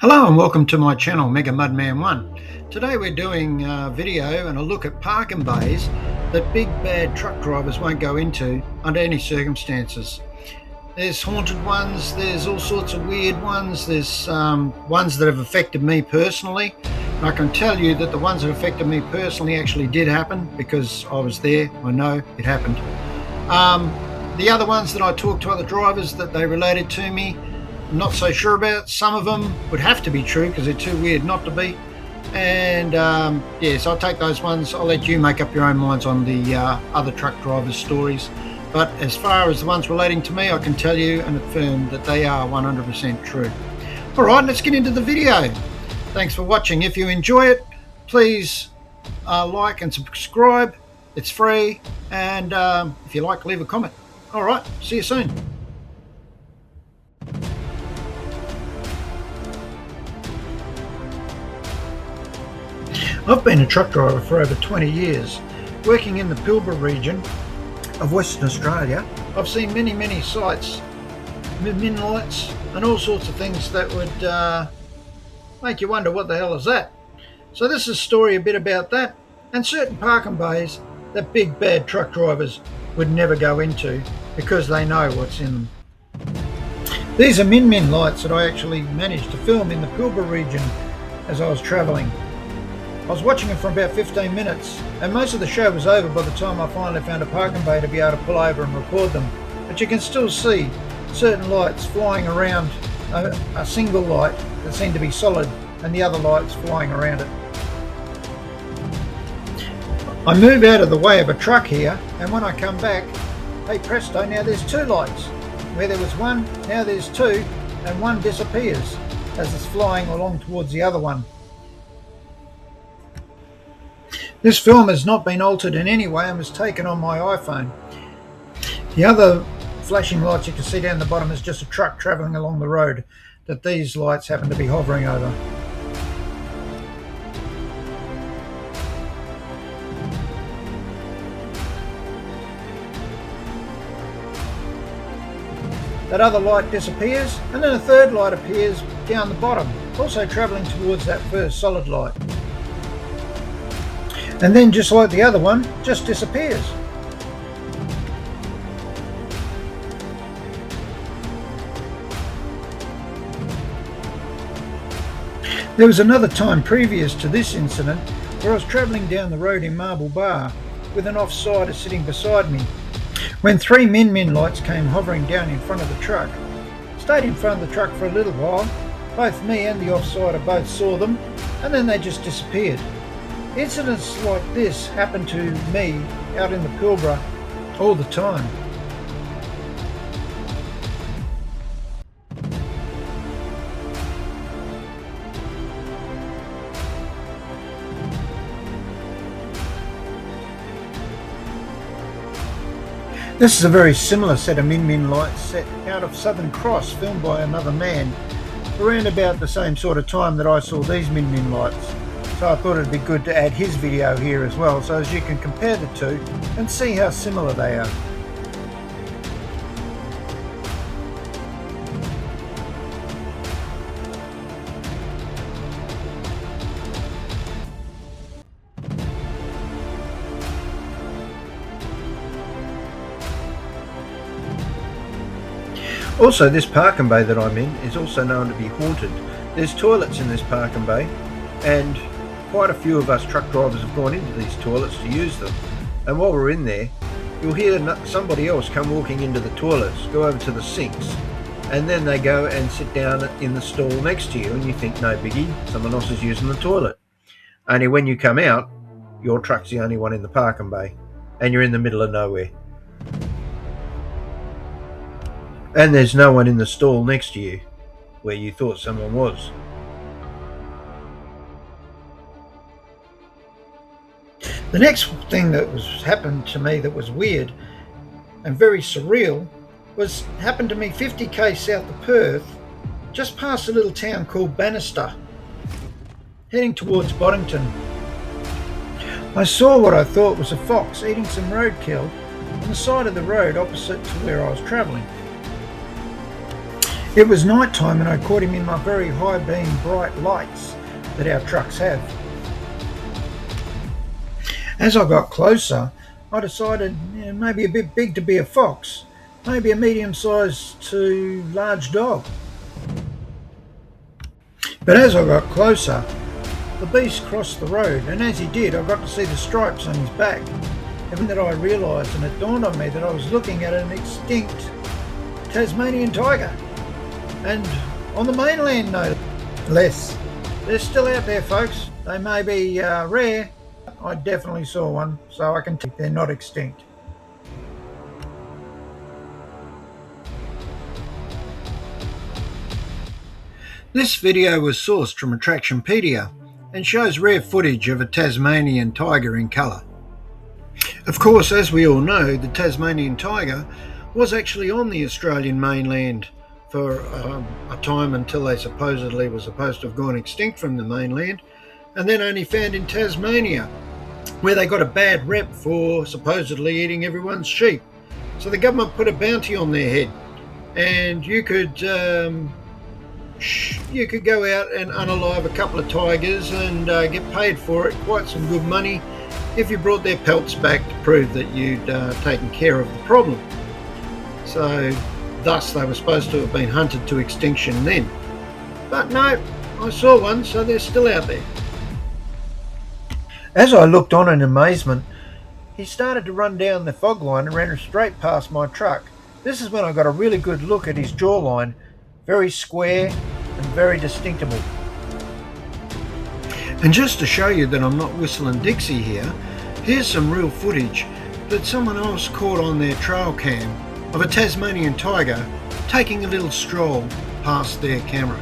Hello and welcome to my channel Mega Mudman 1. Today we're doing a video and a look at parking bays that big bad truck drivers won't go into under any circumstances. There's haunted ones, there's all sorts of weird ones, there's ones that have affected me personally. And I can tell you that the ones that affected me personally actually did happen because I was there. I know it happened. The other ones that I talked to other drivers that they related to me, I'm not so sure about. Some of them would have to be true because they're too weird not to be. And so I'll take those ones. I'll let you make up your own minds on the other truck drivers' stories. But as far as the ones relating to me, I can tell you and affirm that they are 100% true. All right, let's get into the video. Thanks for watching. If you enjoy it, please like and subscribe. It's free. And if you like, leave a comment. All right, see you soon. I've been a truck driver for over 20 years, working in the Pilbara region of Western Australia. I've seen many sights, min lights and all sorts of things that would make you wonder what the hell is that. So this is a story a bit about that and certain parking bays that big bad truck drivers would never go into because they know what's in them. These are min lights that I actually managed to film in the Pilbara region as I was travelling. I was watching them for about 15 minutes and most of the show was over by the time I finally found a parking bay to be able to pull over and record them. But you can still see certain lights flying around, a single light that seemed to be solid and the other lights flying around it. I move out of the way of a truck here and when I come back, hey presto, now there's two lights. Where there was one, now there's two, and one disappears as it's flying along towards the other one. This film has not been altered in any way and was taken on my iPhone. The other flashing lights you can see down the bottom is just a truck travelling along the road that these lights happen to be hovering over. That other light disappears and then a third light appears down the bottom, also travelling towards that first solid light. And then just like the other one, just disappears. There was another time previous to this incident where I was travelling down the road in Marble Bar with an off-sider sitting beside me when three min lights came hovering down in front of the truck. Stayed in front of the truck for a little while. Both me and the off-sider both saw them and then they just disappeared. Incidents like this happen to me out in the Pilbara all the time. This is a very similar set of min lights set out of Southern Cross, filmed by another man around about the same sort of time that I saw these min lights. So I thought it'd be good to add his video here as well, so as you can compare the two and see how similar they are. Also, this parking bay that I'm in is also known to be haunted. There's toilets in this parking bay and quite a few of us truck drivers have gone into these toilets to use them, and while we're in there you'll hear somebody else come walking into the toilets, go over to the sinks, and then they go and sit down in the stall next to you and you think no biggie, someone else is using the toilet. Only when you come out, your truck's the only one in the parking bay and you're in the middle of nowhere. And there's no one in the stall next to you where you thought someone was. The next thing that happened to me that was weird and very surreal happened to me 50k south of Perth, just past a little town called Bannister, heading towards Boddington. I saw what I thought was a fox eating some roadkill on the side of the road opposite to where I was travelling. It was night time and I caught him in my very high beam bright lights that our trucks have. As I got closer, I decided maybe a bit big to be a fox, maybe a medium-sized to large dog. But as I got closer, the beast crossed the road, and as he did, I got to see the stripes on his back. And then I realised, and it dawned on me, that I was looking at an extinct Tasmanian tiger. And on the mainland, no less. They're still out there, folks. They may be rare. I definitely saw one, so I can tell you they're not extinct. This video was sourced from Attractionpedia and shows rare footage of a Tasmanian tiger in colour. Of course, as we all know, the Tasmanian tiger was actually on the Australian mainland for a time until they supposedly were supposed to have gone extinct from the mainland, and then only found in Tasmania, where they got a bad rep for supposedly eating everyone's sheep. So the government put a bounty on their head, and you could go out and unalive a couple of tigers and get paid for it, quite some good money, if you brought their pelts back to prove that you'd taken care of the problem. So thus they were supposed to have been hunted to extinction then. But no, I saw one, so they're still out there. As I looked on in amazement, he started to run down the fog line and ran straight past my truck. This is when I got a really good look at his jawline, very square and very distinctable. And just to show you that I'm not whistling Dixie here, here's some real footage that someone else caught on their trail cam of a Tasmanian tiger taking a little stroll past their camera.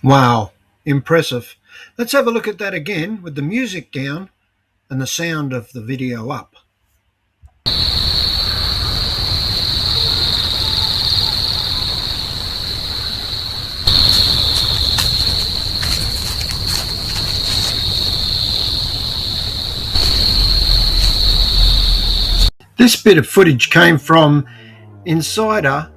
Wow, impressive. Let's have a look at that again with the music down and the sound of the video up. This bit of footage came from Insider_ZA.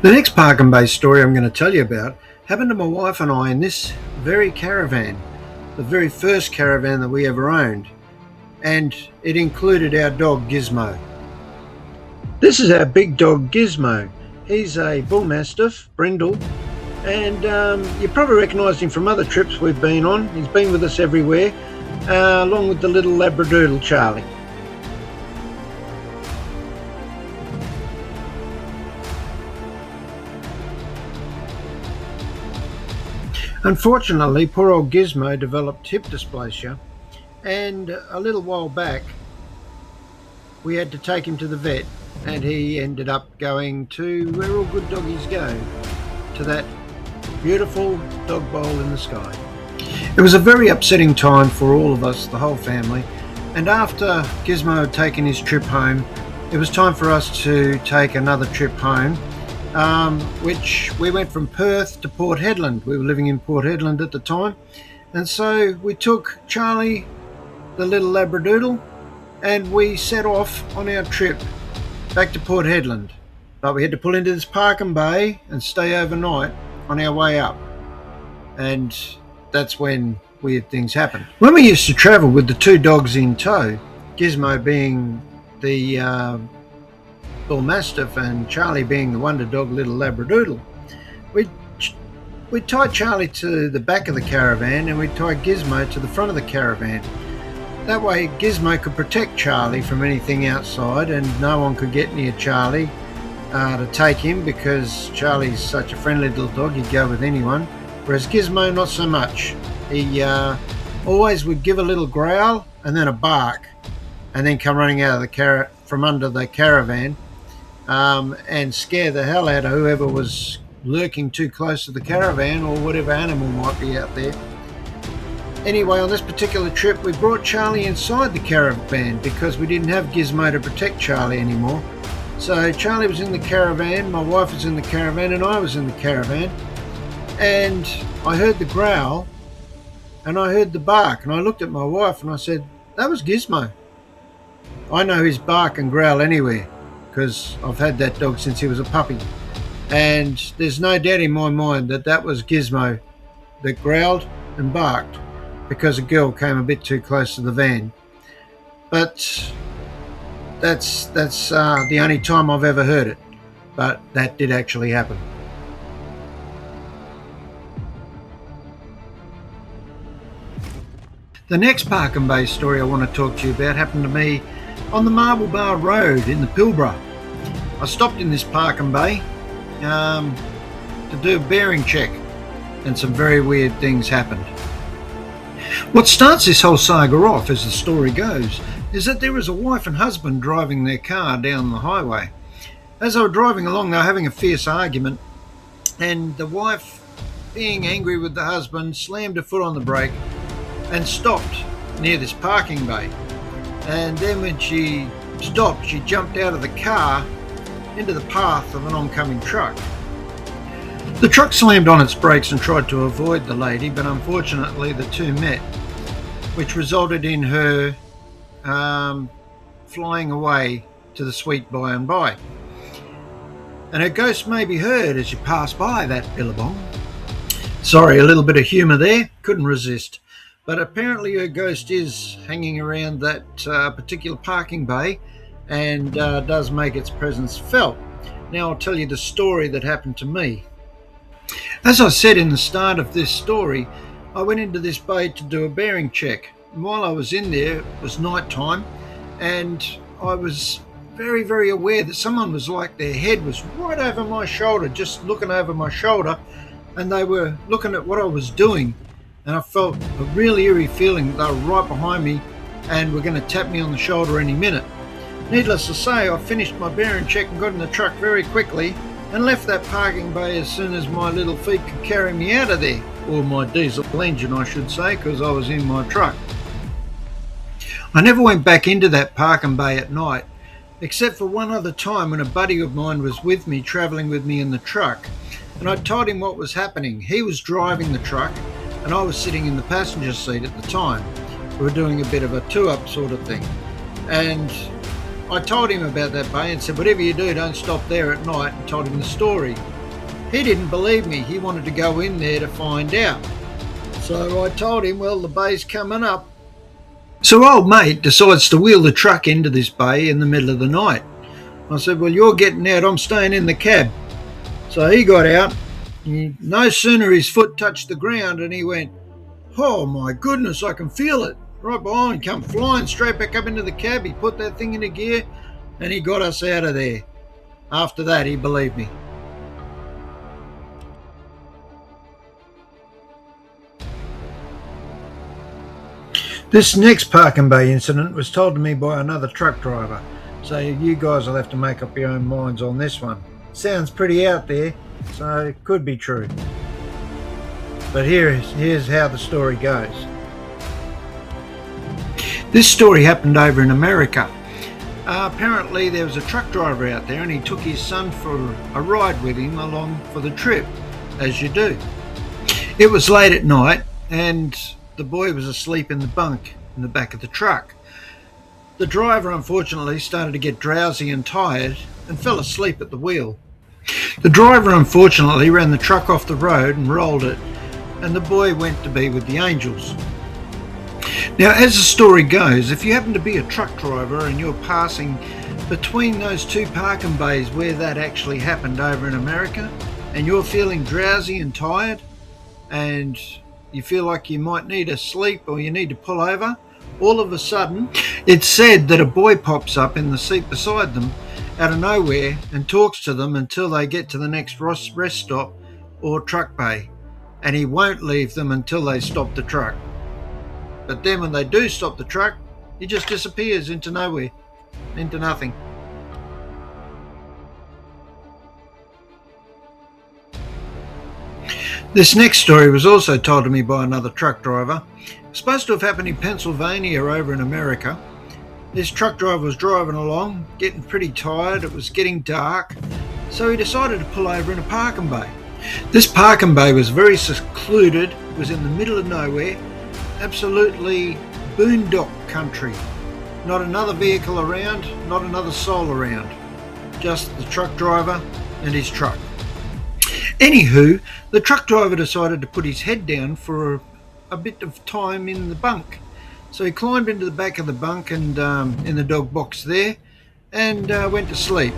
The next Park and Bay story I'm going to tell you about happened to my wife and I in this very caravan, the very first caravan that we ever owned, and it included our dog Gizmo. This is our big dog Gizmo. He's a bull mastiff, brindle, and you probably recognised him from other trips we've been on. He's been with us everywhere, along with the little labradoodle Charlie. Unfortunately, poor old Gizmo developed hip dysplasia, and a little while back we had to take him to the vet, and he ended up going to where all good doggies go, to that beautiful dog bowl in the sky. It was a very upsetting time for all of us, the whole family, and after Gizmo had taken his trip home, it was time for us to take another trip home, which we went from Perth to Port Hedland. We were living in Port Hedland at the time, and so we took Charlie, the little labradoodle, and we set off on our trip back to Port Hedland. But we had to pull into this Park and Bay and stay overnight on our way up, and that's when weird things happened. When we used to travel with the two dogs in tow, Gizmo being the bull mastiff and Charlie being the wonder dog little labradoodle, we'd tie Charlie to the back of the caravan and we'd tie Gizmo to the front of the caravan. That way Gizmo could protect Charlie from anything outside, and no one could get near Charlie to take him, because Charlie's such a friendly little dog, he'd go with anyone, whereas Gizmo not so much. He always would give a little growl and then a bark, and then come running out of from under the caravan and scare the hell out of whoever was lurking too close to the caravan or whatever animal might be out there. Anyway, on this particular trip, we brought Charlie inside the caravan because we didn't have Gizmo to protect Charlie anymore. So Charlie was in the caravan, my wife was in the caravan, and I was in the caravan. And I heard the growl and I heard the bark, and I looked at my wife and I said, "That was Gizmo." I know his bark and growl anywhere because I've had that dog since he was a puppy. And there's no doubt in my mind that that was Gizmo that growled and barked because a girl came a bit too close to the van. But that's the only time I've ever heard it. But that did actually happen. The next Park and Bay story I want to talk to you about happened to me on the Marble Bar Road in the Pilbara. I stopped in this Park and Bay to do a bearing check, and some very weird things happened. What starts this whole saga off, as the story goes, is that there was a wife and husband driving their car down the highway. As they were driving along, they were having a fierce argument, and the wife, being angry with the husband, slammed her foot on the brake and stopped near this parking bay. And then when she stopped, she jumped out of the car into the path of an oncoming truck. The truck slammed on its brakes and tried to avoid the lady, but unfortunately the two met, which resulted in her flying away to the sweet by and by. And her ghost may be heard as you pass by that billabong. Sorry, a little bit of humour there, couldn't resist. But apparently her ghost is hanging around that particular parking bay and does make its presence felt. Now I'll tell you the story that happened to me. As I said in the start of this story, I went into this bay to do a bearing check. And while I was in there, it was night time, and I was very, very aware that someone was like, their head was right over my shoulder, just looking over my shoulder, and they were looking at what I was doing. And I felt a really eerie feeling that they were right behind me and were going to tap me on the shoulder any minute. Needless to say, I finished my bearing check and got in the truck very quickly and left that parking bay as soon as my little feet could carry me out of there. Or my diesel engine, I should say, because I was in my truck. I never went back into that parking bay at night, except for one other time when a buddy of mine was with me, travelling with me in the truck. And I told him what was happening. He was driving the truck and I was sitting in the passenger seat at the time. We were doing a bit of a two-up sort of thing. And I told him about that bay and said, whatever you do, don't stop there at night, and told him the story. He didn't believe me. He wanted to go in there to find out. So I told him, well, the bay's coming up. So old mate decides to wheel the truck into this bay in the middle of the night. I said, well, you're getting out, I'm staying in the cab. So he got out. No sooner his foot touched the ground and he went, oh my goodness, I can feel it. Right behind, come flying straight back up into the cab. He put that thing into gear and he got us out of there. After that, he believed me. This next parking bay incident was told to me by another truck driver, so you guys will have to make up your own minds on this one. Sounds pretty out there, so it could be true. But here's how the story goes. This story happened over in America. Apparently there was a truck driver out there and he took his son for a ride with him along for the trip, as you do. It was late at night and the boy was asleep in the bunk in the back of the truck. The driver unfortunately started to get drowsy and tired and fell asleep at the wheel. The driver unfortunately ran the truck off the road and rolled it, and the boy went to be with the angels. Now, as the story goes, if you happen to be a truck driver and you're passing between those two parking bays where that actually happened over in America, and you're feeling drowsy and tired, and you feel like you might need a sleep or you need to pull over, all of a sudden it's said that a boy pops up in the seat beside them out of nowhere and talks to them until they get to the next rest stop or truck bay, and he won't leave them until they stop the truck. But then when they do stop the truck, he just disappears into nowhere, into nothing. This next story was also told to me by another truck driver, Supposed to have happened in Pennsylvania over in America. This truck driver was driving along, getting pretty tired. It was getting dark, so he decided to pull over in a parking bay. This parking bay was very secluded, it was in the middle of nowhere, absolutely boondock country. Not another vehicle around, not another soul around, just the truck driver and his truck. Anywho, the truck driver decided to put his head down for a bit of time in the bunk. So he climbed into the back of the bunk and in the dog box there and went to sleep.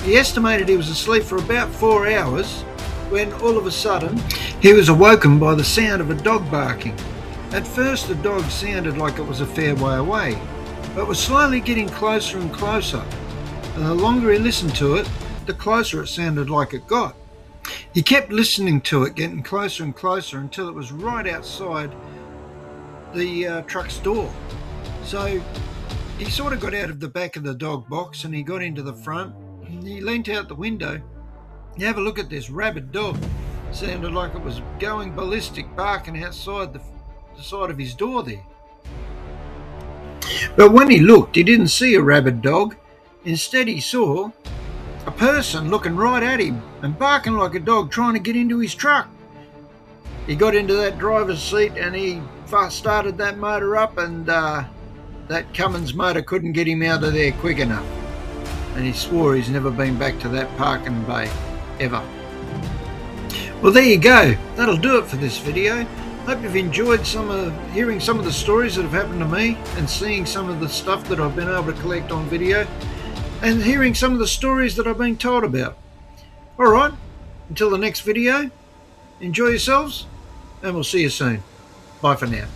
He estimated he was asleep for about 4 hours when all of a sudden he was awoken by the sound of a dog barking. At first the dog sounded like it was a fair way away, but was slowly getting closer and closer, and the longer he listened to it, the closer it sounded like it got. He kept listening to it, getting closer and closer until it was right outside the truck's door. So he sort of got out of the back of the dog box and he got into the front. He leant out the window. You have a look at this rabid dog. Sounded like it was going ballistic, barking outside the side of his door there. But when he looked, he didn't see a rabid dog. Instead, he saw a person looking right at him and barking like a dog, trying to get into his truck. He got into that driver's seat and he started that motor up, and that Cummins motor couldn't get him out of there quick enough. And he swore he's never been back to that parking bay ever. Well, there you go. That'll do it for this video. Hope you've enjoyed hearing some of the stories that have happened to me and seeing some of the stuff that I've been able to collect on video and hearing some of the stories that I've been told about. Alright, until the next video, enjoy yourselves and we'll see you soon. Bye for now.